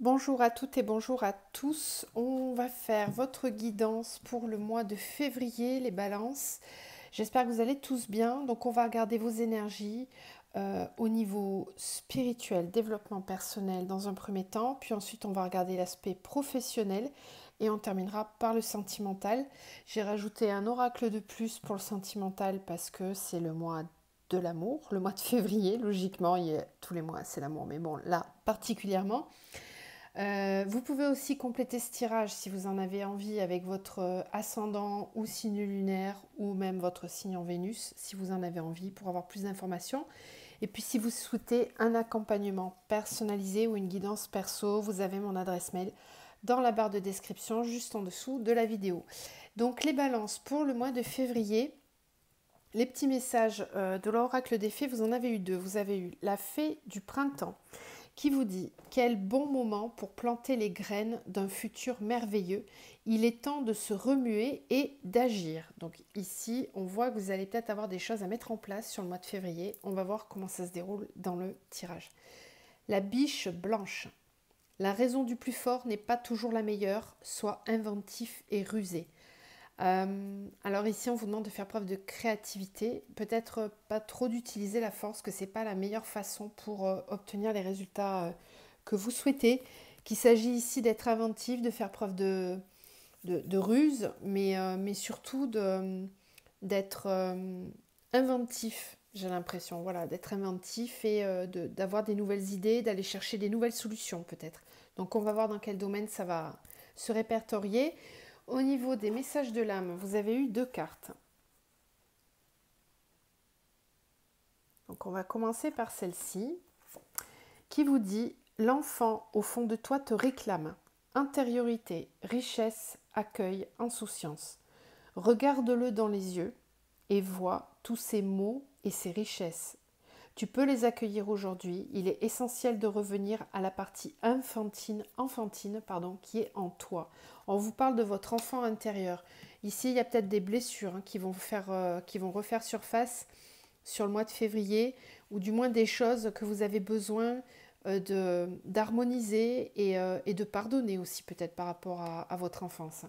Bonjour à toutes et bonjour à tous. On va faire votre guidance pour le mois de février, les balances. J'espère que vous allez tous bien. Donc on va regarder vos énergies au niveau spirituel, développement personnel dans un premier temps. Puis ensuite on va regarder l'aspect professionnel et on terminera par le sentimental. J'ai rajouté un oracle de plus pour le sentimental parce que c'est le mois de l'amour, le mois de février. Logiquement, tous les mois c'est l'amour, mais bon là particulièrement. Vous pouvez aussi compléter ce tirage si vous en avez envie avec votre ascendant ou signe lunaire ou même votre signe en Vénus si vous en avez envie pour avoir plus d'informations. Et puis si vous souhaitez un accompagnement personnalisé ou une guidance perso, vous avez mon adresse mail dans la barre de description juste en dessous de la vidéo. Donc les balances pour le mois de février, les petits messages de l'oracle des fées, vous en avez eu deux. Vous avez eu la fée du printemps qui vous dit « Quel bon moment pour planter les graines d'un futur merveilleux. Il est temps de se remuer et d'agir. » Donc ici, on voit que vous allez peut-être avoir des choses à mettre en place sur le mois de février. On va voir comment ça se déroule dans le tirage. La biche blanche. La raison du plus fort n'est pas toujours la meilleure. Sois inventif et rusé. Alors ici, on vous demande de faire preuve de créativité, peut-être pas trop d'utiliser la force, que c'est pas la meilleure façon pour obtenir les résultats que vous souhaitez. Qu'il s'agit ici d'être inventif, de faire preuve de ruse, mais surtout d'être inventif, j'ai l'impression, voilà, d'être inventif et d'avoir des nouvelles idées, d'aller chercher des nouvelles solutions peut-être. Donc on va voir dans quel domaine ça va se répertorier. Au niveau des messages de l'âme, vous avez eu deux cartes. Donc on va commencer par celle-ci, qui vous dit « L'enfant au fond de toi te réclame. Intériorité, richesse, accueil, insouciance. Regarde-le dans les yeux et vois tous ces mots et ces richesses. Tu peux les accueillir aujourd'hui. Il est essentiel de revenir à la partie enfantine qui est en toi. » On vous parle de votre enfant intérieur. Ici, il y a peut-être des blessures qui vont refaire surface sur le mois de février, ou du moins des choses que vous avez besoin d'harmoniser et de pardonner aussi peut-être par rapport à votre enfance.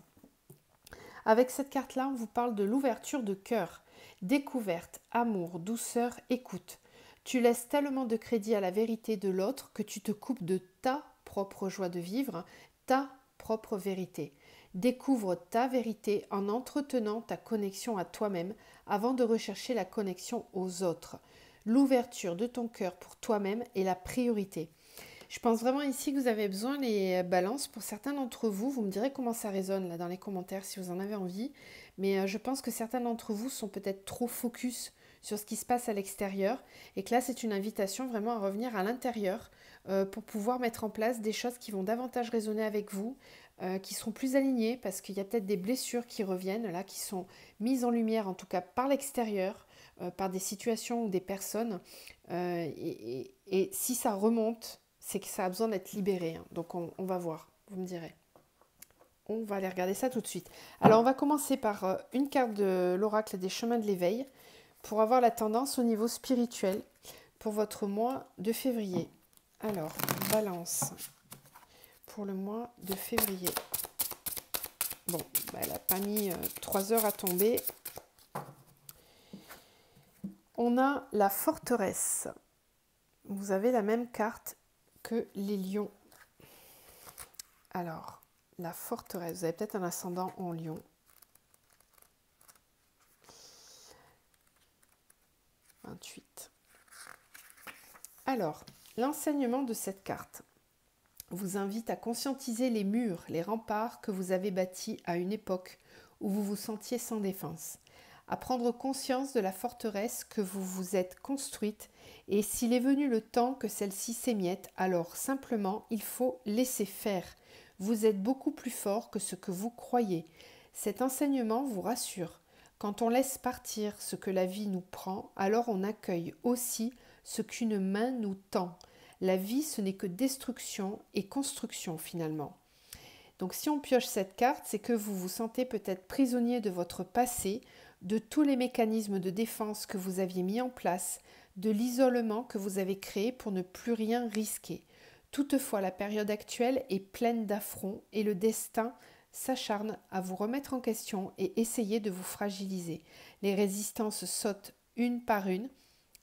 Avec cette carte-là, on vous parle de l'ouverture de cœur, découverte, amour, douceur, écoute. Tu laisses tellement de crédit à la vérité de l'autre que tu te coupes de ta propre joie de vivre, ta propre vérité. Découvre ta vérité en entretenant ta connexion à toi-même avant de rechercher la connexion aux autres. L'ouverture de ton cœur pour toi-même est la priorité. Je pense vraiment ici que vous avez besoin les balances. Pour certains d'entre vous, vous me direz comment ça résonne là dans les commentaires si vous en avez envie. Mais je pense que certains d'entre vous sont peut-être trop focus sur ce qui se passe à l'extérieur et que là c'est une invitation vraiment à revenir à l'intérieur pour pouvoir mettre en place des choses qui vont davantage résonner avec vous, qui seront plus alignées parce qu'il y a peut-être des blessures qui reviennent là, qui sont mises en lumière en tout cas par l'extérieur, par des situations ou des personnes. Et si ça remonte, c'est que ça a besoin d'être libéré. Donc on va voir, vous me direz. On va aller regarder ça tout de suite. Alors on va commencer par une carte de l'oracle des chemins de l'éveil pour avoir la tendance au niveau spirituel pour votre mois de février. Alors, balance pour le mois de février. Bon, elle n'a pas mis 3 heures à tomber. On a la forteresse. Vous avez la même carte que les lions. Alors, la forteresse. Vous avez peut-être un ascendant en lion. « 28. Alors, l'enseignement de cette carte vous invite à conscientiser les murs, les remparts que vous avez bâtis à une époque où vous vous sentiez sans défense, à prendre conscience de la forteresse que vous vous êtes construite, et s'il est venu le temps que celle-ci s'émiette, alors simplement il faut laisser faire. Vous êtes beaucoup plus fort que ce que vous croyez. Cet enseignement vous rassure. Quand on laisse partir ce que la vie nous prend, alors on accueille aussi ce qu'une main nous tend. La vie, ce n'est que destruction et construction finalement. Donc si on pioche cette carte, c'est que vous vous sentez peut-être prisonnier de votre passé, de tous les mécanismes de défense que vous aviez mis en place, de l'isolement que vous avez créé pour ne plus rien risquer. Toutefois, la période actuelle est pleine d'affronts et le destin s'acharne à vous remettre en question et essayer de vous fragiliser. Les résistances sautent une par une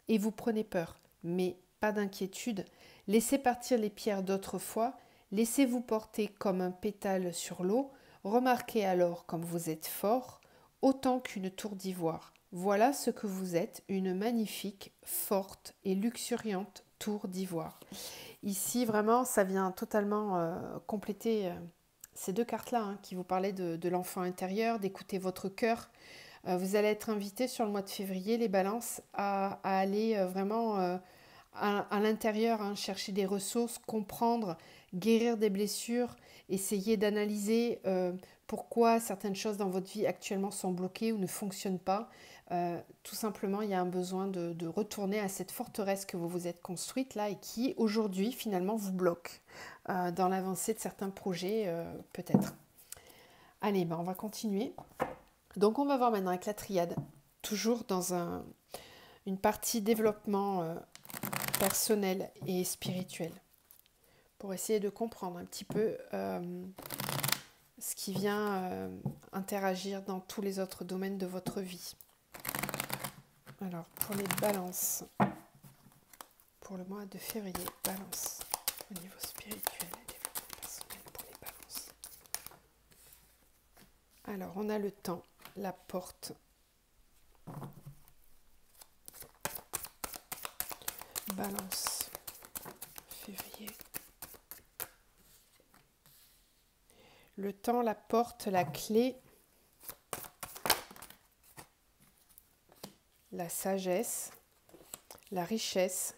et vous prenez peur. Mais pas d'inquiétude, laissez partir les pierres d'autrefois, laissez-vous porter comme un pétale sur l'eau, remarquez alors comme vous êtes fort, autant qu'une tour d'ivoire. Voilà ce que vous êtes, une magnifique, forte et luxuriante tour d'ivoire. Ici, vraiment, ça vient totalement compléter ces deux cartes-là hein, qui vous parlaient de l'enfant intérieur, d'écouter votre cœur. Vous allez être invité sur le mois de février, les balances, à aller vraiment à l'intérieur, hein, chercher des ressources, comprendre, guérir des blessures, essayer d'analyser pourquoi certaines choses dans votre vie actuellement sont bloquées ou ne fonctionnent pas. Tout simplement, il y a un besoin de retourner à cette forteresse que vous vous êtes construite là et qui aujourd'hui finalement vous bloque dans l'avancée de certains projets peut-être. Allez, ben on va continuer. Donc on va voir maintenant avec la triade, toujours dans une partie développement personnel et spirituel, pour essayer de comprendre un petit peu ce qui vient interagir dans tous les autres domaines de votre vie. Alors pour les balances, pour le mois de février, balance au niveau spirituel et développement personnel pour les balances. Alors on a le temps, la porte, balance, février. Le temps, la porte, la clé, la sagesse, la richesse.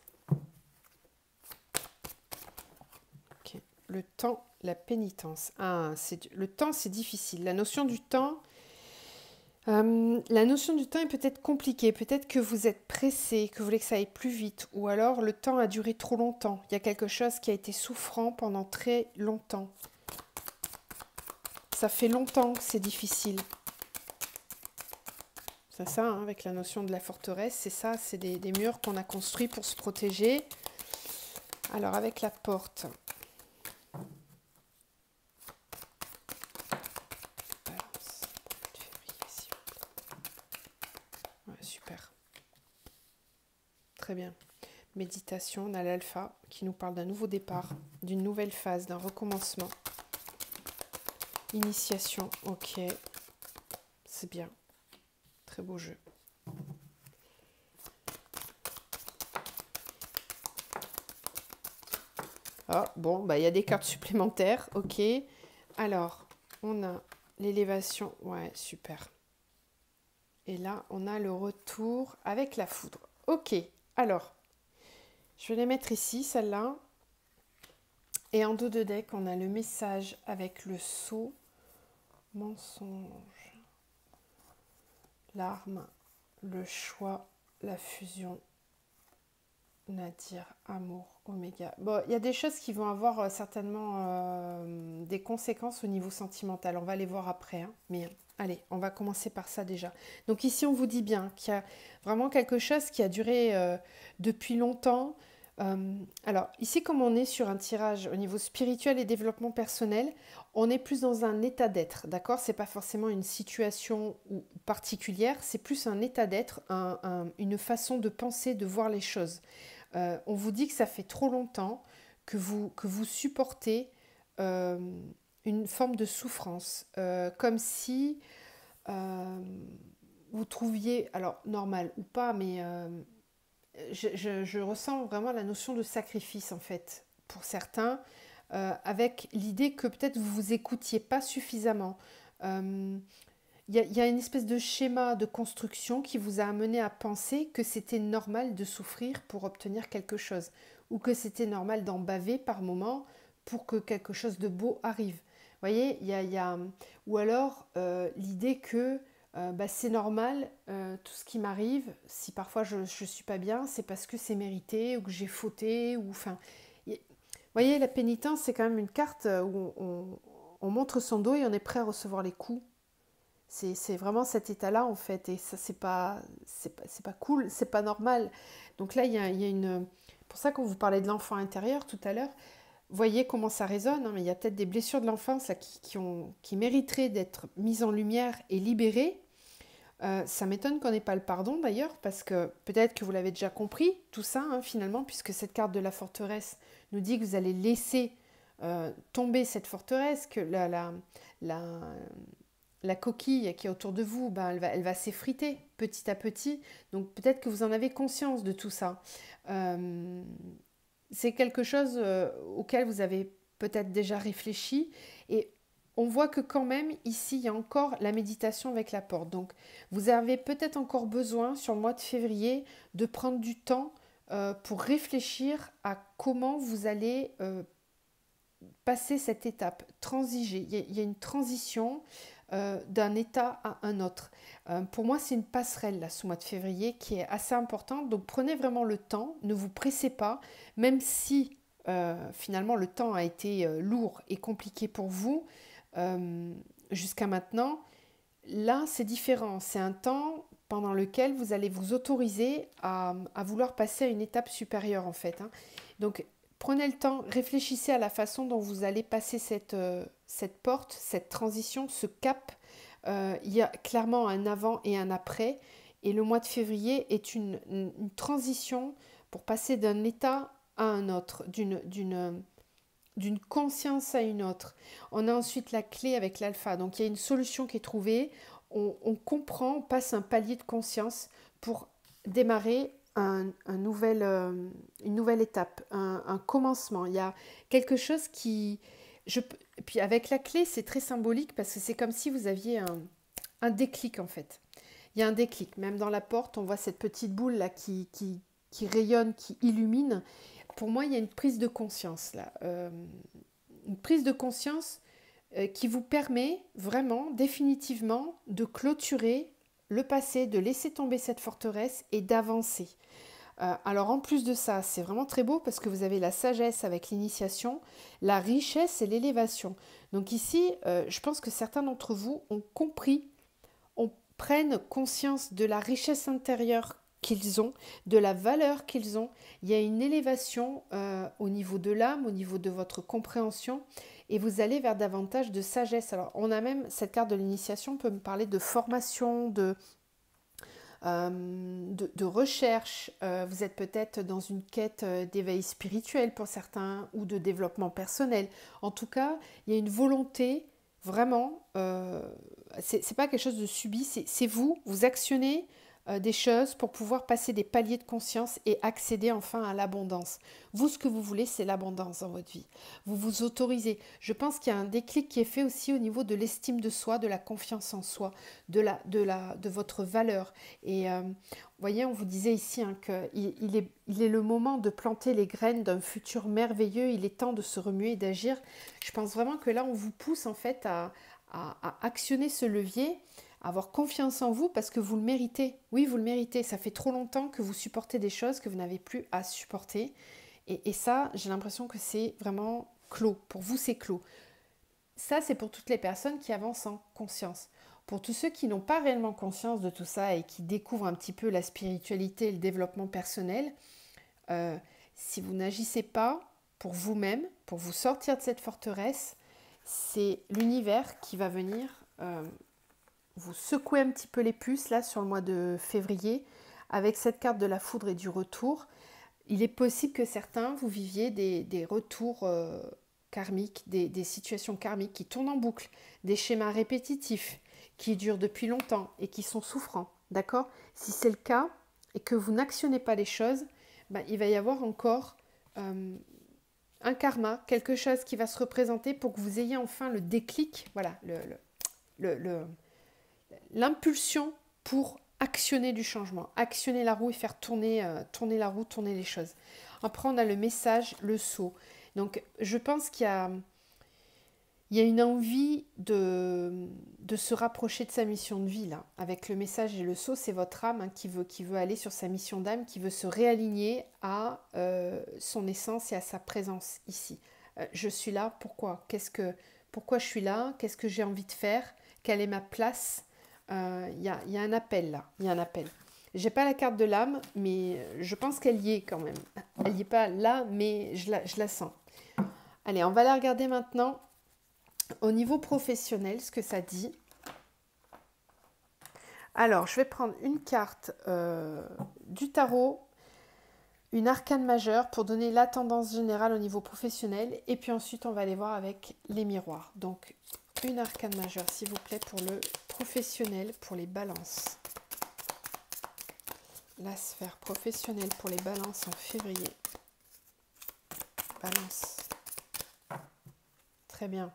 Okay. Le temps, la pénitence. Ah, le temps, c'est difficile. La notion du temps est peut-être compliquée. Peut-être que vous êtes pressé, que vous voulez que ça aille plus vite. Ou alors, le temps a duré trop longtemps. Il y a quelque chose qui a été souffrant pendant très longtemps. Ça fait longtemps que c'est difficile. C'est ça, hein, avec la notion de la forteresse, c'est ça, c'est des murs qu'on a construits pour se protéger. Alors, avec la porte. Ouais, super. Très bien. Méditation, on a l'alpha qui nous parle d'un nouveau départ, d'une nouvelle phase, d'un recommencement. Initiation, ok. C'est bien. Très beau jeu. Ah, bon, bah, il y a des cartes supplémentaires, ok. Alors, on a l'élévation, ouais, super. Et là, on a le retour avec la foudre. Ok, alors, je vais les mettre ici, celle-là. Et en dos de deck, on a le message avec le sceau, mensonge, l'arme, le choix, la fusion, Nadir, amour, oméga. Bon, il y a des choses qui vont avoir certainement des conséquences au niveau sentimental. On va les voir après, hein. Mais allez, on va commencer par ça déjà. Donc ici, on vous dit bien qu'il y a vraiment quelque chose qui a duré depuis longtemps. Alors ici, comme on est sur un tirage au niveau spirituel et développement personnel, on est plus dans un état d'être, d'accord? C'est pas forcément une situation particulière, c'est plus un état d'être, une façon de penser, de voir les choses. On vous dit que ça fait trop longtemps que vous supportez une forme de souffrance, comme si vous trouviez, alors normal ou pas, mais je ressens vraiment la notion de sacrifice en fait, pour certains, avec l'idée que peut-être vous vous écoutiez pas suffisamment. Il y a une espèce de schéma de construction qui vous a amené à penser que c'était normal de souffrir pour obtenir quelque chose, ou que c'était normal d'en baver par moment pour que quelque chose de beau arrive. Vous voyez, ou alors l'idée que c'est normal, tout ce qui m'arrive, si parfois je ne suis pas bien, c'est parce que c'est mérité, ou que j'ai fauté, ou enfin... Vous voyez, la pénitence, c'est quand même une carte où on montre son dos et on est prêt à recevoir les coups. C'est vraiment cet état-là en fait, et ça c'est pas cool, c'est pas normal. Donc là il y a une, pour ça qu'on vous parlait de l'enfant intérieur tout à l'heure, voyez comment ça résonne, hein, mais il y a peut-être des blessures de l'enfance là, qui mériteraient d'être mises en lumière et libérées. Ça m'étonne qu'on n'ait pas le pardon d'ailleurs, parce que peut-être que vous l'avez déjà compris, tout ça, hein, finalement, puisque cette carte de la forteresse nous dit que vous allez laisser tomber cette forteresse, que la, la coquille qui est autour de vous, ben, elle va s'effriter petit à petit. Donc peut-être que vous en avez conscience de tout ça. Euh, c'est quelque chose auquel vous avez peut-être déjà réfléchi. Et on voit que quand même, ici, il y a encore la méditation avec la porte. Donc vous avez peut-être encore besoin, sur le mois de février, de prendre du temps pour réfléchir à comment vous allez passer cette étape, transiger. Il y a une transition d'un état à un autre. Pour moi, c'est une passerelle, là, ce mois de février, qui est assez importante. Donc, prenez vraiment le temps, ne vous pressez pas, même si finalement le temps a été lourd et compliqué pour vous jusqu'à maintenant. Là, c'est différent. C'est un temps pendant lequel vous allez vous autoriser à vouloir passer à une étape supérieure, en fait. Hein. Donc, prenez le temps, réfléchissez à la façon dont vous allez passer cette porte, cette transition, ce cap. Il y a clairement un avant et un après. Et le mois de février est une transition pour passer d'un état à un autre, d'une conscience à une autre. On a ensuite la clé avec l'alpha. Donc il y a une solution qui est trouvée. On comprend, on passe un palier de conscience pour démarrer une nouvelle étape, un commencement. Il y a quelque chose qui... puis avec la clé, c'est très symbolique parce que c'est comme si vous aviez un déclic en fait. Il y a un déclic. Même dans la porte, on voit cette petite boule là qui rayonne, qui illumine. Pour moi, il y a une prise de conscience là. Une prise de conscience qui vous permet vraiment, définitivement, de clôturer le passé, de laisser tomber cette forteresse et d'avancer. Alors en plus de ça, c'est vraiment très beau parce que vous avez la sagesse avec l'initiation, la richesse et l'élévation. Donc ici, je pense que certains d'entre vous ont compris, prennent conscience de la richesse intérieure qu'ils ont, de la valeur qu'ils ont. Il y a une élévation au niveau de l'âme, au niveau de votre compréhension, et vous allez vers davantage de sagesse. Alors on a même, cette carte de l'initiation peut me parler de formation, de recherche. Vous êtes peut-être dans une quête d'éveil spirituel pour certains ou de développement personnel. En tout cas, il y a une volonté vraiment, c'est pas quelque chose de subi, c'est vous actionnez des choses pour pouvoir passer des paliers de conscience et accéder enfin à l'abondance. Vous, ce que vous voulez, c'est l'abondance dans votre vie. Vous vous autorisez. Je pense qu'il y a un déclic qui est fait aussi au niveau de l'estime de soi, de la confiance en soi, de votre valeur. Et vous voyez, on vous disait ici hein, qu'il est le moment de planter les graines d'un futur merveilleux. Il est temps de se remuer et d'agir. Je pense vraiment que là, on vous pousse en fait à actionner ce levier, avoir confiance en vous parce que vous le méritez. Oui, vous le méritez. Ça fait trop longtemps que vous supportez des choses que vous n'avez plus à supporter. Et ça, j'ai l'impression que c'est vraiment clos. Pour vous, c'est clos. Ça, c'est pour toutes les personnes qui avancent en conscience. Pour tous ceux qui n'ont pas réellement conscience de tout ça et qui découvrent un petit peu la spiritualité et le développement personnel, si vous n'agissez pas pour vous-même, pour vous sortir de cette forteresse, c'est l'univers qui va venir vous secouez un petit peu les puces là sur le mois de février avec cette carte de la foudre et du retour. Il est possible que certains vous viviez des retours karmiques, des situations karmiques qui tournent en boucle, des schémas répétitifs qui durent depuis longtemps et qui sont souffrants. D'accord ? Si c'est le cas et que vous n'actionnez pas les choses, ben, il va y avoir encore un karma, quelque chose qui va se représenter pour que vous ayez enfin le déclic, voilà, l'impulsion pour actionner du changement, actionner la roue et faire tourner la roue, tourner les choses. Après, on a le message, le saut. Donc, je pense qu'il y a une envie de se rapprocher de sa mission de vie, là. Avec le message et le saut, c'est votre âme hein, qui veut aller sur sa mission d'âme, qui veut se réaligner à son essence et à sa présence ici. Je suis là, pourquoi ? Pourquoi je suis là ? Qu'est-ce que j'ai envie de faire ? Quelle est ma place ? Il y a un appel là, il y a un appel. J'ai pas la carte de l'âme, mais je pense qu'elle y est quand même. Elle n'y est pas là, mais je la sens. Allez, on va la regarder maintenant au niveau professionnel, ce que ça dit. Alors, je vais prendre une carte du tarot, une arcane majeure pour donner la tendance générale au niveau professionnel. Et puis ensuite, on va aller voir avec les miroirs. Donc, une arcane majeure, s'il vous plaît, pour le professionnel, pour les balances. La sphère professionnelle pour les balances en février. Balance. Très bien.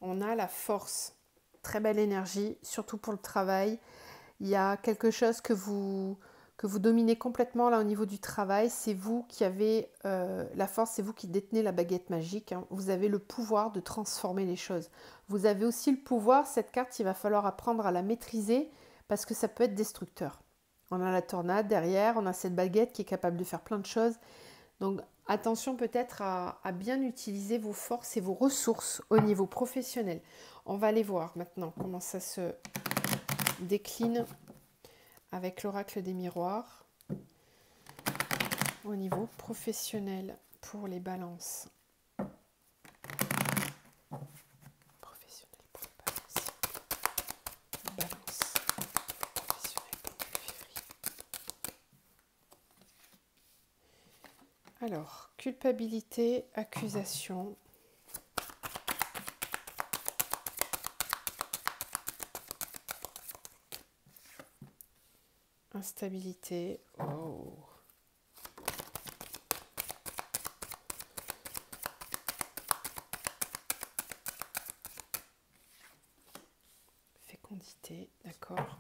On a la force. Très belle énergie, surtout pour le travail. Il y a quelque chose que vous dominez complètement là au niveau du travail. C'est vous qui avez la force, c'est vous qui détenez la baguette magique. Hein. Vous avez le pouvoir de transformer les choses. Vous avez aussi le pouvoir, cette carte, il va falloir apprendre à la maîtriser parce que ça peut être destructeur. On a la tornade derrière, on a cette baguette qui est capable de faire plein de choses. Donc attention peut-être à bien utiliser vos forces et vos ressources au niveau professionnel. On va aller voir maintenant comment ça se décline avec l'oracle des miroirs au niveau professionnel pour les balances. Professionnel pour les balances. Balance. Professionnel pour février. Alors, culpabilité, accusation. Instabilité. Oh. Fécondité, d'accord. Balance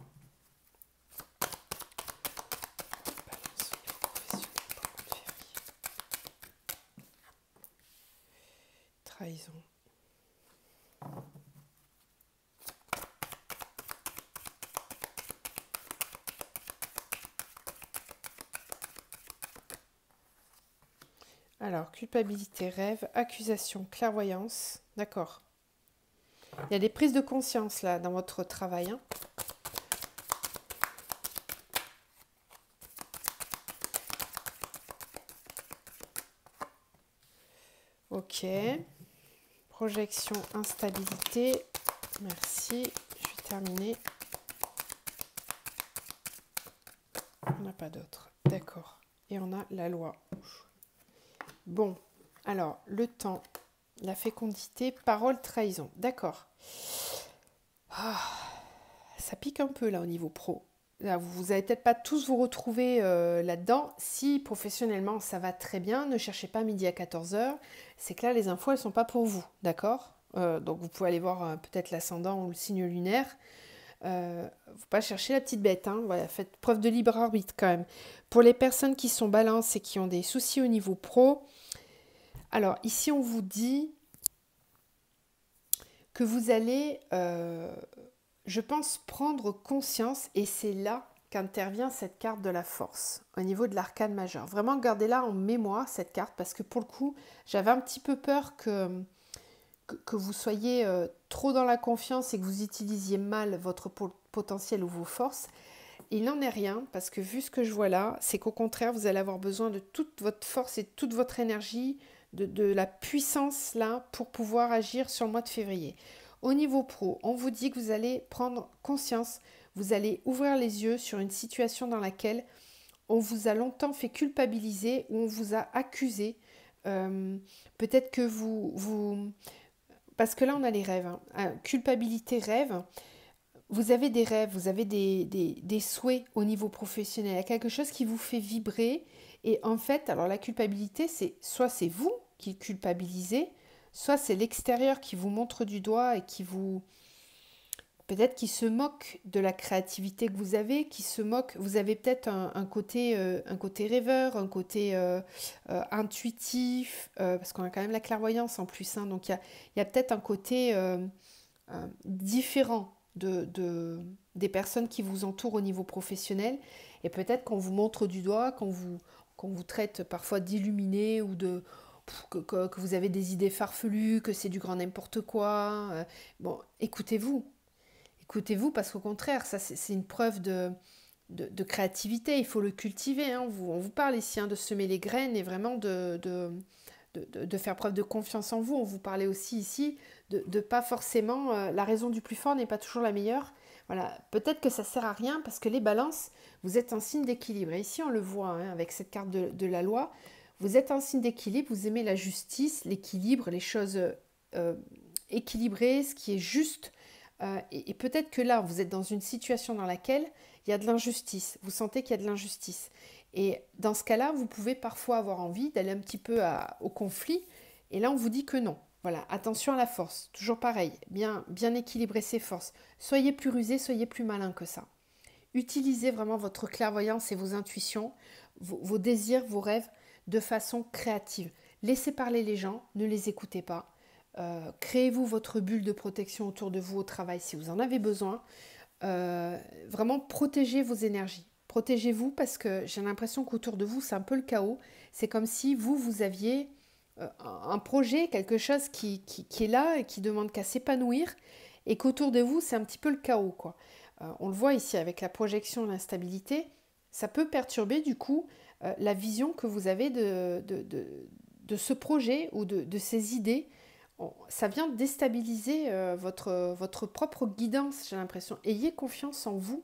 au niveau professionnel pour le mois de février. Trahison. Alors, culpabilité, rêve, accusation, clairvoyance. D'accord. Il y a des prises de conscience là dans votre travail. Hein. Ok. Projection, instabilité. Merci. Je vais terminer. On n'a pas d'autre. D'accord. Et on a la loi. Bon. Alors, le temps, la fécondité, parole, trahison. D'accord. Ah, ça pique un peu là au niveau pro. Là, vous n'allez peut-être pas tous vous retrouver là-dedans. Si professionnellement ça va très bien, ne cherchez pas midi à 14h. C'est que là, les infos, elles ne sont pas pour vous. D'accord. Donc vous pouvez aller voir peut-être l'ascendant ou le signe lunaire. Il ne faut pas chercher la petite bête. Hein. Voilà, faites preuve de libre arbitre quand même. Pour les personnes qui sont balances et qui ont des soucis au niveau pro, alors ici on vous dit que vous allez, je pense, prendre conscience, et c'est là qu'intervient cette carte de la force, au niveau de l'arcane majeur. Vraiment, gardez-la en mémoire, cette carte, parce que pour le coup, j'avais un petit peu peur que vous soyez trop dans la confiance et que vous utilisiez mal votre potentiel ou vos forces. Il n'en est rien, parce que vu ce que je vois là, c'est qu'au contraire, vous allez avoir besoin de toute votre force et de toute votre énergie, de la puissance là, pour pouvoir agir sur le mois de février. Au niveau pro, on vous dit que vous allez prendre conscience, vous allez ouvrir les yeux sur une situation dans laquelle on vous a longtemps fait culpabiliser, ou on vous a accusé. Peut-être que vous... Parce que là, on a les rêves. Hein. Culpabilité, rêve. Vous avez des rêves, vous avez des souhaits au niveau professionnel. Il y a quelque chose qui vous fait vibrer. Et en fait, alors la culpabilité, soit c'est vous qui culpabilisez, soit c'est l'extérieur qui vous montre du doigt et qui vous... Peut-être qui se moque de la créativité que vous avez, qui se moque... Vous avez peut-être un côté rêveur, un côté intuitif, parce qu'on a quand même la clairvoyance en plus. Hein, donc il y a peut-être un côté différent des personnes qui vous entourent au niveau professionnel, et peut-être qu'on vous montre du doigt, qu'on vous traite parfois d'illuminé, ou que vous avez des idées farfelues, que c'est du grand n'importe quoi. Bon, écoutez-vous parce qu'au contraire, ça c'est une preuve de créativité, il faut le cultiver. Hein. On vous parle ici de semer les graines et vraiment de de faire preuve de confiance en vous. On vous parlait aussi ici de pas forcément... la raison du plus fort n'est pas toujours la meilleure. Voilà, peut-être que ça sert à rien parce que les balances, vous êtes un signe d'équilibre. Et ici, on le voit hein, avec cette carte de la loi. Vous êtes un signe d'équilibre, vous aimez la justice, l'équilibre, les choses équilibrées, ce qui est juste. Et peut-être que là, vous êtes dans une situation dans laquelle il y a de l'injustice. Vous sentez qu'il y a de l'injustice. Et dans ce cas-là, vous pouvez parfois avoir envie d'aller un petit peu au conflit. Et là, on vous dit que non. Voilà, attention à la force. Toujours pareil, bien équilibrer ses forces. Soyez plus rusé, soyez plus malin que ça. Utilisez vraiment votre clairvoyance et vos intuitions, vos désirs, vos rêves de façon créative. Laissez parler les gens, ne les écoutez pas. Créez-vous votre bulle de protection autour de vous au travail si vous en avez besoin. Vraiment, protégez vos énergies. Protégez-vous parce que j'ai l'impression qu'autour de vous, c'est un peu le chaos. C'est comme si vous aviez un projet, quelque chose qui est là et qui demande qu'à s'épanouir et qu'autour de vous, c'est un petit peu le chaos, quoi. On le voit ici avec la projection, l'instabilité. Ça peut perturber du coup la vision que vous avez de ce projet ou de ces idées. Ça vient déstabiliser votre propre guidance, j'ai l'impression. Ayez confiance en vous,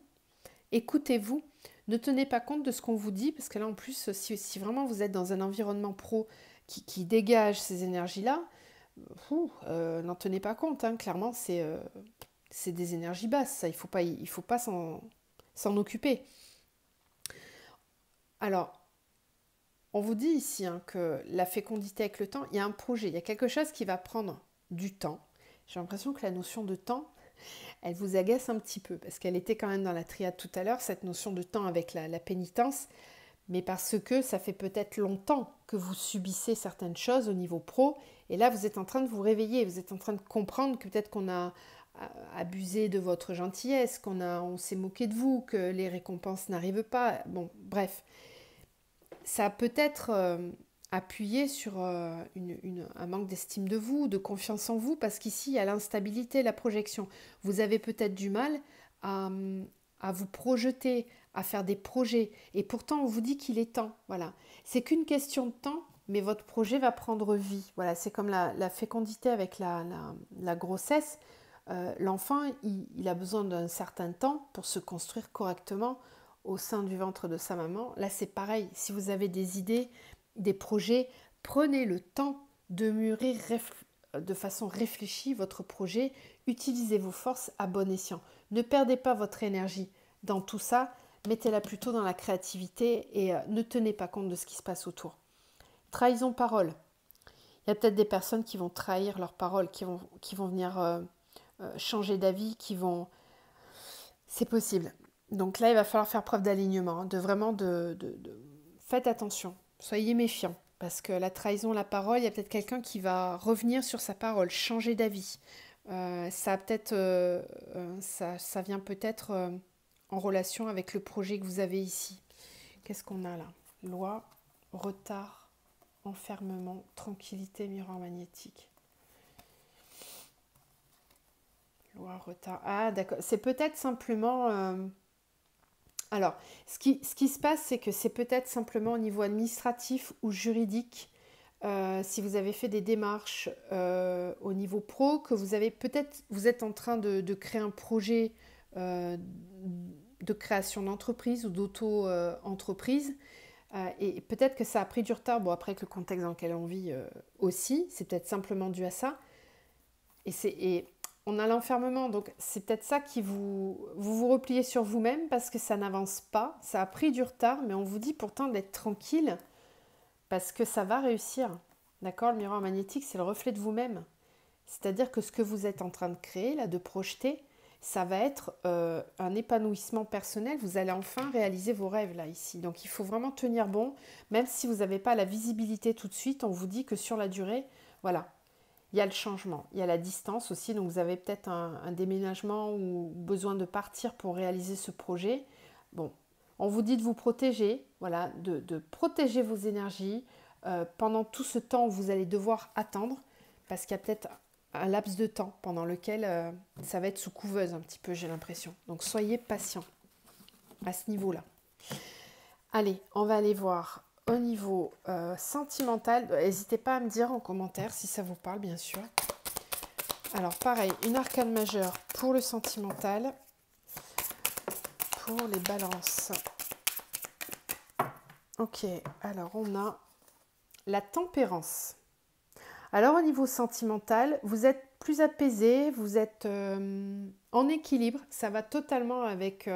écoutez-vous, ne tenez pas compte de ce qu'on vous dit, parce que là en plus, si vraiment vous êtes dans un environnement pro qui dégage ces énergies-là, n'en tenez pas compte, hein. Clairement c'est des énergies basses, ça, il faut pas s'en occuper. Alors, on vous dit ici hein, que la fécondité avec le temps, il y a un projet, il y a quelque chose qui va prendre du temps. J'ai l'impression que la notion de temps, elle vous agace un petit peu, parce qu'elle était quand même dans la triade tout à l'heure, cette notion de temps avec la pénitence, mais parce que ça fait peut-être longtemps que vous subissez certaines choses au niveau pro, et là vous êtes en train de vous réveiller, vous êtes en train de comprendre que peut-être qu'on a abusé de votre gentillesse, on s'est moqué de vous, que les récompenses n'arrivent pas, bon bref. Ça a peut-être appuyé sur un manque d'estime de vous, de confiance en vous, parce qu'ici, il y a l'instabilité, la projection. Vous avez peut-être du mal à vous projeter, à faire des projets. Et pourtant, on vous dit qu'il est temps. Voilà. C'est qu'une question de temps, mais votre projet va prendre vie. Voilà, c'est comme la fécondité avec la grossesse. L'enfant, il a besoin d'un certain temps pour se construire correctement au sein du ventre de sa maman. Là, c'est pareil. Si vous avez des idées, des projets, prenez le temps de mûrir de façon réfléchie votre projet. Utilisez vos forces à bon escient. Ne perdez pas votre énergie dans tout ça. Mettez-la plutôt dans la créativité et ne tenez pas compte de ce qui se passe autour. Trahison parole. Il y a peut-être des personnes qui vont trahir leurs paroles, qui vont venir changer d'avis, C'est possible. Donc là, il va falloir faire preuve d'alignement, hein, Faites attention, soyez méfiants, parce que la trahison, la parole, il y a peut-être quelqu'un qui va revenir sur sa parole, changer d'avis. Ça vient peut-être en relation avec le projet que vous avez ici. Qu'est-ce qu'on a là? Loi, retard, enfermement, tranquillité, miroir magnétique. Loi, retard. Ah, d'accord. C'est peut-être simplement... Alors, ce qui se passe, c'est que c'est peut-être simplement au niveau administratif ou juridique, si vous avez fait des démarches au niveau pro, que vous êtes en train de créer un projet de création d'entreprise ou d'auto-entreprise, et peut-être que ça a pris du retard, bon après que le contexte dans lequel on vit aussi, c'est peut-être simplement dû à ça, et on a l'enfermement, donc c'est peut-être ça qui vous repliez sur vous-même parce que ça n'avance pas, ça a pris du retard, mais on vous dit pourtant d'être tranquille parce que ça va réussir. D'accord? Le miroir magnétique, c'est le reflet de vous-même. C'est-à-dire que ce que vous êtes en train de créer, là, de projeter, ça va être un épanouissement personnel. Vous allez enfin réaliser vos rêves, là, ici. Donc il faut vraiment tenir bon, même si vous n'avez pas la visibilité tout de suite, on vous dit que sur la durée, voilà. Il y a le changement, il y a la distance aussi, donc vous avez peut-être un déménagement ou besoin de partir pour réaliser ce projet. Bon, on vous dit de vous protéger, voilà, de protéger vos énergies. Pendant tout ce temps, vous allez devoir attendre, parce qu'il y a peut-être un laps de temps pendant lequel ça va être sous couveuse un petit peu, j'ai l'impression. Donc soyez patient à ce niveau-là. Allez, on va aller voir Au niveau sentimental, n'hésitez pas à me dire en commentaire si ça vous parle, bien sûr. Alors pareil, une arcane majeure pour le sentimental, pour les balances. Ok, alors on a la tempérance. Alors au niveau sentimental, vous êtes plus apaisé, vous êtes en équilibre, ça va totalement avec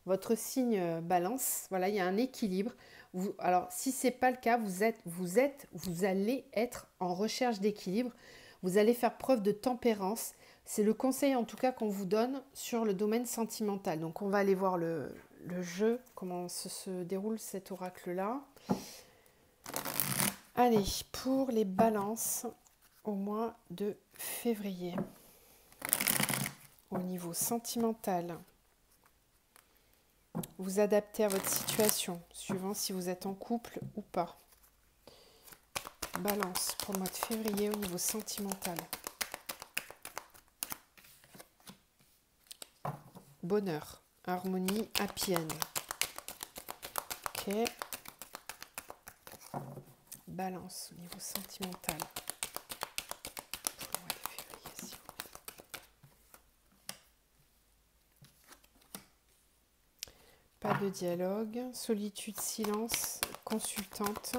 votre signe balance. Voilà, il y a un équilibre. Alors si ce n'est pas le cas, vous allez être en recherche d'équilibre, vous allez faire preuve de tempérance. C'est le conseil en tout cas qu'on vous donne sur le domaine sentimental. Donc on va aller voir le jeu, comment se déroule cet oracle-là. Allez, pour les balances au mois de février, au niveau sentimental, vous adaptez à votre situation, suivant si vous êtes en couple ou pas. Balance pour le mois de février au niveau sentimental. Bonheur, harmonie, happy end. Ok. Balance au niveau sentimental. Pour le mois de février, s'il vous plaît. Pas de dialogue, solitude, silence, consultante.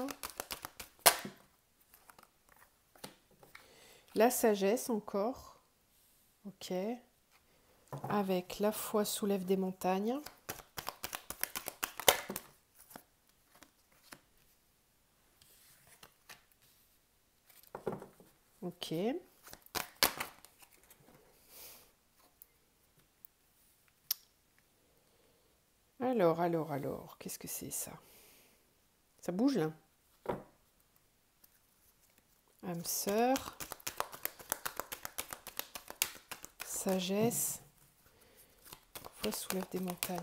La sagesse encore. Ok. Avec la foi soulève des montagnes. Ok. Alors, qu'est-ce que c'est ça? Ça bouge là? Âme sœur. Sagesse. Foi soulève des montagnes.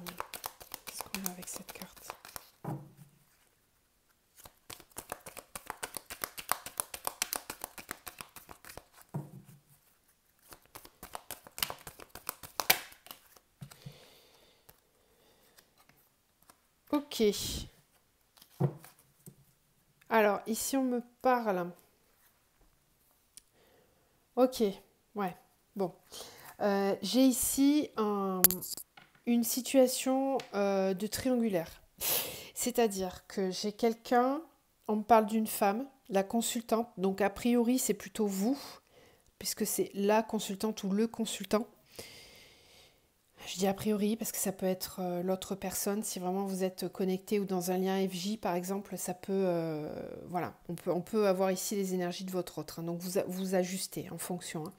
Qu'est-ce qu'on a avec cette carte? Ok. Alors, ici, on me parle. Ok, ouais, bon. J'ai ici une situation de triangulaire. C'est-à-dire que j'ai quelqu'un, on me parle d'une femme, la consultante, donc a priori, c'est plutôt vous, puisque c'est la consultante ou le consultant. Je dis a priori parce que ça peut être l'autre personne. Si vraiment vous êtes connecté ou dans un lien FJ, par exemple, ça peut... voilà, on peut avoir ici les énergies de votre autre. Hein, donc vous ajustez en fonction. Hein.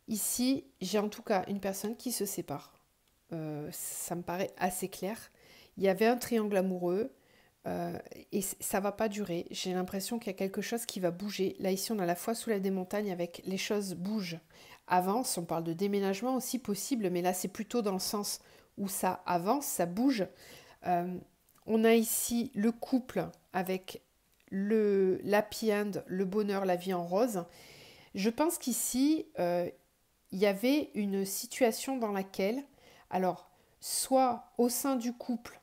Ici, j'ai en tout cas une personne qui se sépare. Ça me paraît assez clair. Il y avait un triangle amoureux et ça va pas durer. J'ai l'impression qu'il y a quelque chose qui va bouger. Là, ici, on a la foi sous la des montagnes avec les choses bougent. Avance, on parle de déménagement aussi possible, mais là c'est plutôt dans le sens où ça avance, ça bouge. On a ici le couple avec le l'happy end, le bonheur, la vie en rose. Je pense qu'ici, il y avait une situation dans laquelle, alors, soit au sein du couple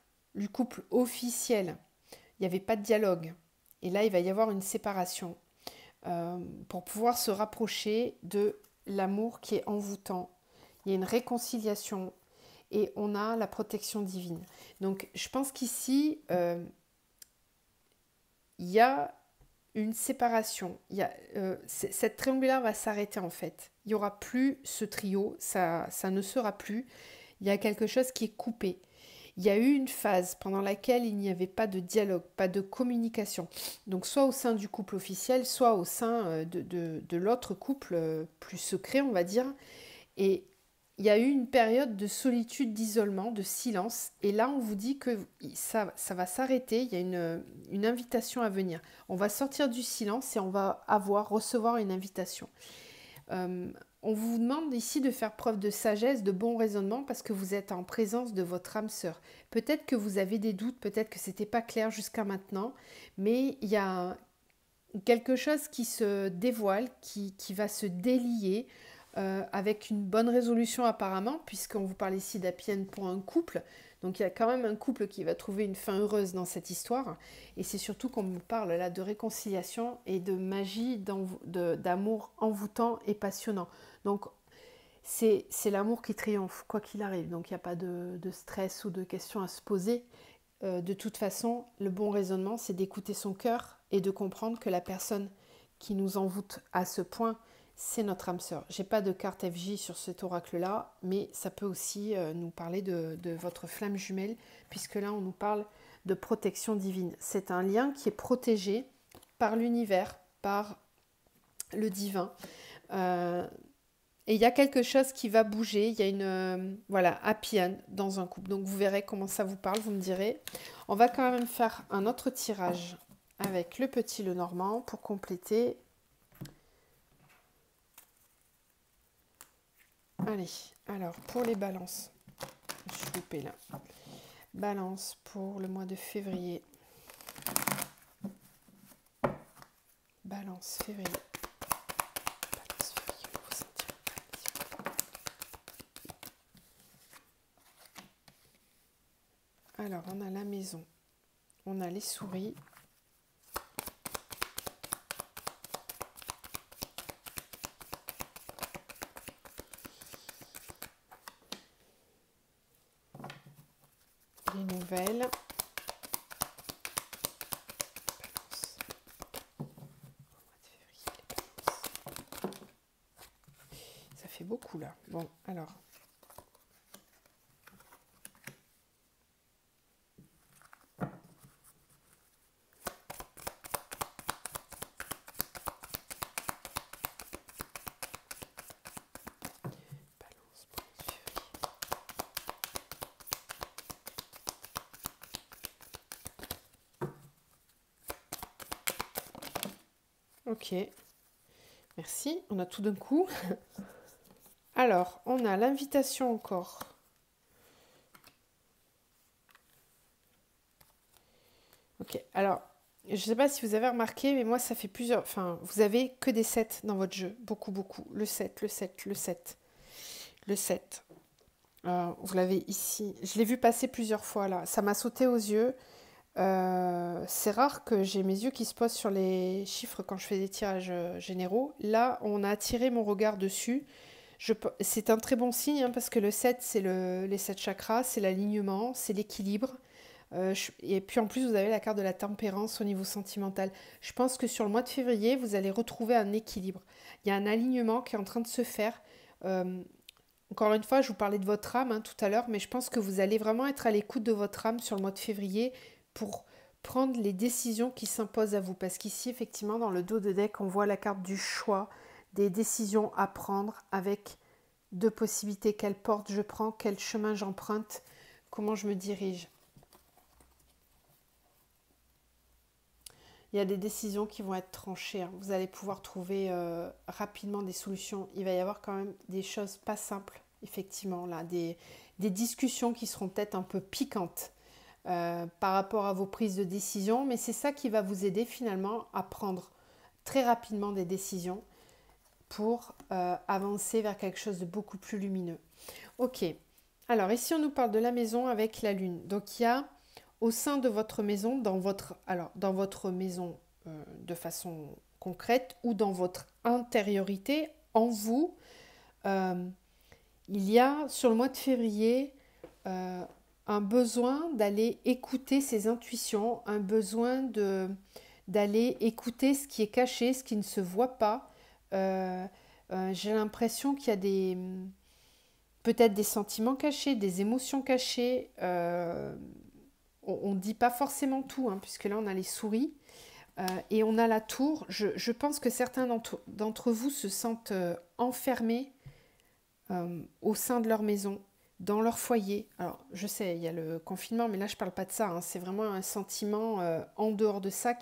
officiel, il n'y avait pas de dialogue, et là il va y avoir une séparation pour pouvoir se rapprocher de l'amour qui est envoûtant. Il y a une réconciliation et on a la protection divine. Donc je pense qu'ici, il y a une séparation. Cette triangulaire va s'arrêter en fait. Il n'y aura plus ce trio, ça ne sera plus. Il y a quelque chose qui est coupé. Il y a eu une phase pendant laquelle il n'y avait pas de dialogue, pas de communication. Donc soit au sein du couple officiel, soit au sein de l'autre couple plus secret, on va dire. Et il y a eu une période de solitude, d'isolement, de silence. Et là, on vous dit que ça va s'arrêter. Il y a une invitation à venir. On va sortir du silence et on va recevoir une invitation. On vous demande ici de faire preuve de sagesse, de bon raisonnement parce que vous êtes en présence de votre âme sœur. Peut-être que vous avez des doutes, peut-être que c'était pas clair jusqu'à maintenant, mais il y a quelque chose qui se dévoile, qui va se délier avec une bonne résolution apparemment, puisqu'on vous parle ici d'happy end pour un couple. Donc il y a quand même un couple qui va trouver une fin heureuse dans cette histoire. Et c'est surtout qu'on me parle là de réconciliation et de magie, d'amour envoûtant et passionnant. Donc c'est l'amour qui triomphe, quoi qu'il arrive. Donc il n'y a pas de stress ou de questions à se poser. De toute façon, le bon raisonnement, c'est d'écouter son cœur et de comprendre que la personne qui nous envoûte à ce point, c'est notre âme sœur. J'ai pas de carte FJ sur cet oracle-là, mais ça peut aussi nous parler de votre flamme jumelle, puisque là, on nous parle de protection divine. C'est un lien qui est protégé par l'univers, par le divin. Et il y a quelque chose qui va bouger, il y a une voilà, happy end dans un couple. Donc vous verrez comment ça vous parle, vous me direz. On va quand même faire un autre tirage avec le petit Lenormand pour compléter. Allez, alors pour les balances, je suis loupée là. Balance pour le mois de février. Balance février. Alors, on a la maison, on a les souris, les nouvelles, ça fait beaucoup là. Bon, alors. Ok, merci, on a tout d'un coup. Alors, on a l'invitation encore. Ok, alors, je ne sais pas si vous avez remarqué, mais moi, ça fait plusieurs... Enfin, vous avez que des 7 dans votre jeu, beaucoup, beaucoup. Le 7, le 7, le 7, le 7. Vous l'avez ici. Je l'ai vu passer plusieurs fois, là. Ça m'a sauté aux yeux. C'est rare que j'ai mes yeux qui se posent sur les chiffres quand je fais des tirages généraux. Là, on a attiré mon regard dessus. C'est un très bon signe hein, parce que le 7, c'est les 7 chakras, c'est l'alignement, c'est l'équilibre. Et puis en plus, vous avez la carte de la tempérance au niveau sentimental. Je pense que sur le mois de février, vous allez retrouver un équilibre. Il y a un alignement qui est en train de se faire. Euh, Encore une fois, je vous parlais de votre âme hein, tout à l'heure, mais je pense que vous allez vraiment être à l'écoute de votre âme sur le mois de février pour prendre les décisions qui s'imposent à vous. Parce qu'ici, effectivement, dans le dos de deck, on voit la carte du choix, des décisions à prendre avec deux possibilités. Quelle porte je prends, quel chemin j'emprunte, comment je me dirige. Il y a des décisions qui vont être tranchées. Hein. Vous allez pouvoir trouver rapidement des solutions. Il va y avoir quand même des choses pas simples, effectivement, là, des discussions qui seront peut-être un peu piquantes par rapport à vos prises de décision, mais c'est ça qui va vous aider finalement à prendre très rapidement des décisions pour avancer vers quelque chose de beaucoup plus lumineux. Ok, alors ici on nous parle de la maison avec la lune. Donc il y a au sein de votre maison, dans votre maison de façon concrète ou dans votre intériorité, en vous, il y a sur le mois de février un besoin d'aller écouter ses intuitions, un besoin d'aller écouter ce qui est caché, ce qui ne se voit pas. J'ai l'impression qu'il y a peut-être des sentiments cachés, des émotions cachées. On ne dit pas forcément tout, hein, puisque là on a les souris et on a la tour. Je pense que certains d'entre vous se sentent enfermés au sein de leur maison, dans leur foyer. Alors je sais, il y a le confinement, mais là je ne parle pas de ça. Hein. C'est vraiment un sentiment en dehors de ça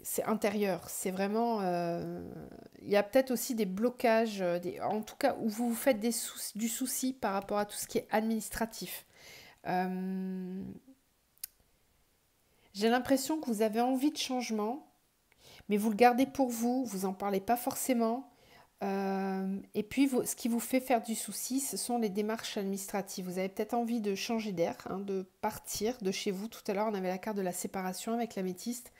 c'est intérieur. C'est vraiment... il y a peut-être aussi des blocages, en tout cas où vous vous faites du souci par rapport à tout ce qui est administratif. J'ai l'impression que vous avez envie de changement, mais vous le gardez pour vous, vous n'en parlez pas forcément. Et puis, ce qui vous fait faire du souci, ce sont les démarches administratives. Vous avez peut-être envie de changer d'air, hein, de partir de chez vous. Tout à l'heure, on avait la carte de la séparation avec l'améthyste.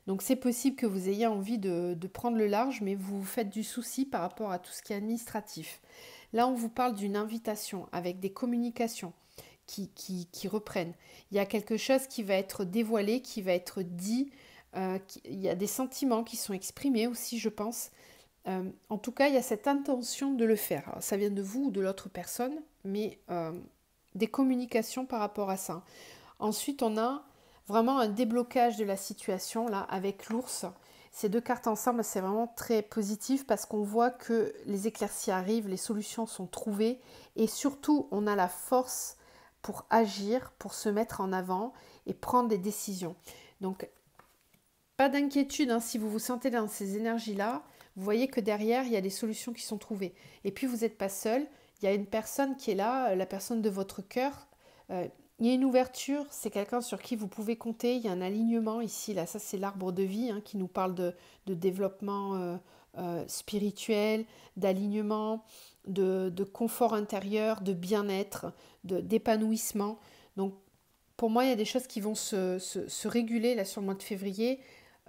Donc, c'est possible que vous ayez envie de prendre le large, mais vous vous faites du souci par rapport à tout ce qui est administratif. Là, on vous parle d'une invitation avec des communications qui reprennent. Il y a quelque chose qui va être dévoilé, qui va être dit. Il y a des sentiments qui sont exprimés aussi, je pense. En tout cas, il y a cette intention de le faire. Alors, ça vient de vous ou de l'autre personne, mais des communications par rapport à ça. Ensuite, on a vraiment un déblocage de la situation là avec l'ours. Ces deux cartes ensemble, c'est vraiment très positif parce qu'on voit que les éclaircies arrivent, les solutions sont trouvées et surtout, on a la force pour agir, pour se mettre en avant et prendre des décisions. Donc, pas d'inquiétude hein, si vous vous sentez dans ces énergies-là. Vous voyez que derrière, il y a des solutions qui sont trouvées. Et puis, vous n'êtes pas seul. Il y a une personne qui est là, la personne de votre cœur. Il y a une ouverture. C'est quelqu'un sur qui vous pouvez compter. Il y a un alignement ici. Là, ça, c'est l'arbre de vie hein, qui nous parle de développement spirituel, d'alignement, de confort intérieur, de bien-être, d'épanouissement. Donc, pour moi, il y a des choses qui vont se réguler là sur le mois de février.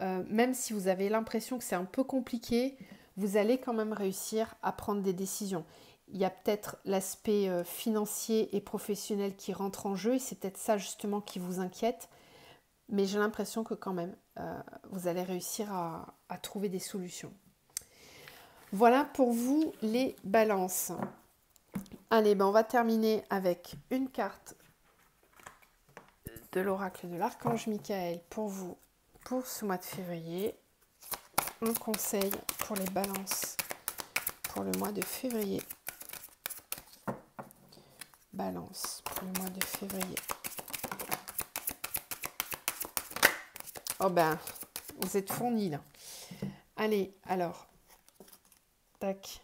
Même si vous avez l'impression que c'est un peu compliqué, vous allez quand même réussir à prendre des décisions. Il y a peut-être l'aspect financier et professionnel qui rentre en jeu et c'est peut-être ça justement qui vous inquiète. Mais j'ai l'impression que quand même, vous allez réussir à trouver des solutions. Voilà pour vous les balances. Allez, on va terminer avec une carte de l'oracle de l'archange Michael pour vous. Pour ce mois de février, un conseil pour les balances pour le mois de février. Balance pour le mois de février. Oh ben, vous êtes fournis là. Allez, alors. Tac.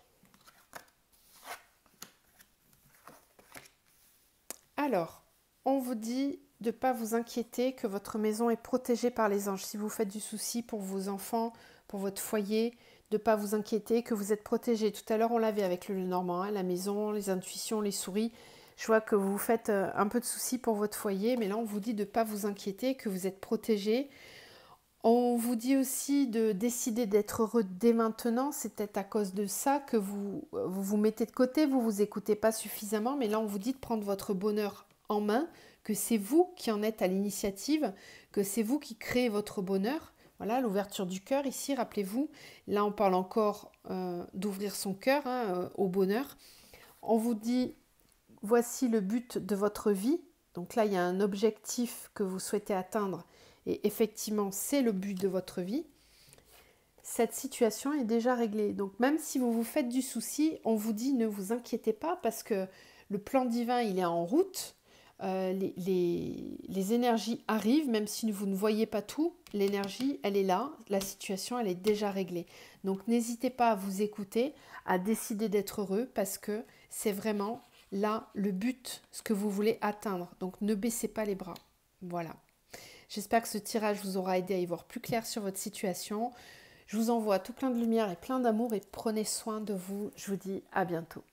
Alors, on vous dit de ne pas vous inquiéter, que votre maison est protégée par les anges. Si vous faites du souci pour vos enfants, pour votre foyer, de ne pas vous inquiéter, que vous êtes protégé. Tout à l'heure, on l'avait avec le Normand, hein, la maison, les intuitions, les souris. Je vois que vous faites un peu de soucis pour votre foyer, mais là, on vous dit de ne pas vous inquiéter, que vous êtes protégé. On vous dit aussi de décider d'être heureux dès maintenant. C'est peut-être à cause de ça que vous mettez de côté, vous ne vous écoutez pas suffisamment, mais là, on vous dit de prendre votre bonheur en main, que c'est vous qui en êtes à l'initiative, que c'est vous qui créez votre bonheur. Voilà, l'ouverture du cœur ici, rappelez-vous. Là, on parle encore d'ouvrir son cœur hein, au bonheur. On vous dit, voici le but de votre vie. Donc là, il y a un objectif que vous souhaitez atteindre. Et effectivement, c'est le but de votre vie. Cette situation est déjà réglée. Donc même si vous vous faites du souci, on vous dit ne vous inquiétez pas parce que le plan divin, il est en route. Les énergies arrivent, même si vous ne voyez pas tout, l'énergie, elle est là, la situation, elle est déjà réglée. Donc n'hésitez pas à vous écouter, à décider d'être heureux, parce que c'est vraiment là le but, ce que vous voulez atteindre. Donc ne baissez pas les bras. Voilà. J'espère que ce tirage vous aura aidé à y voir plus clair sur votre situation. Je vous envoie tout plein de lumière et plein d'amour et prenez soin de vous. Je vous dis à bientôt.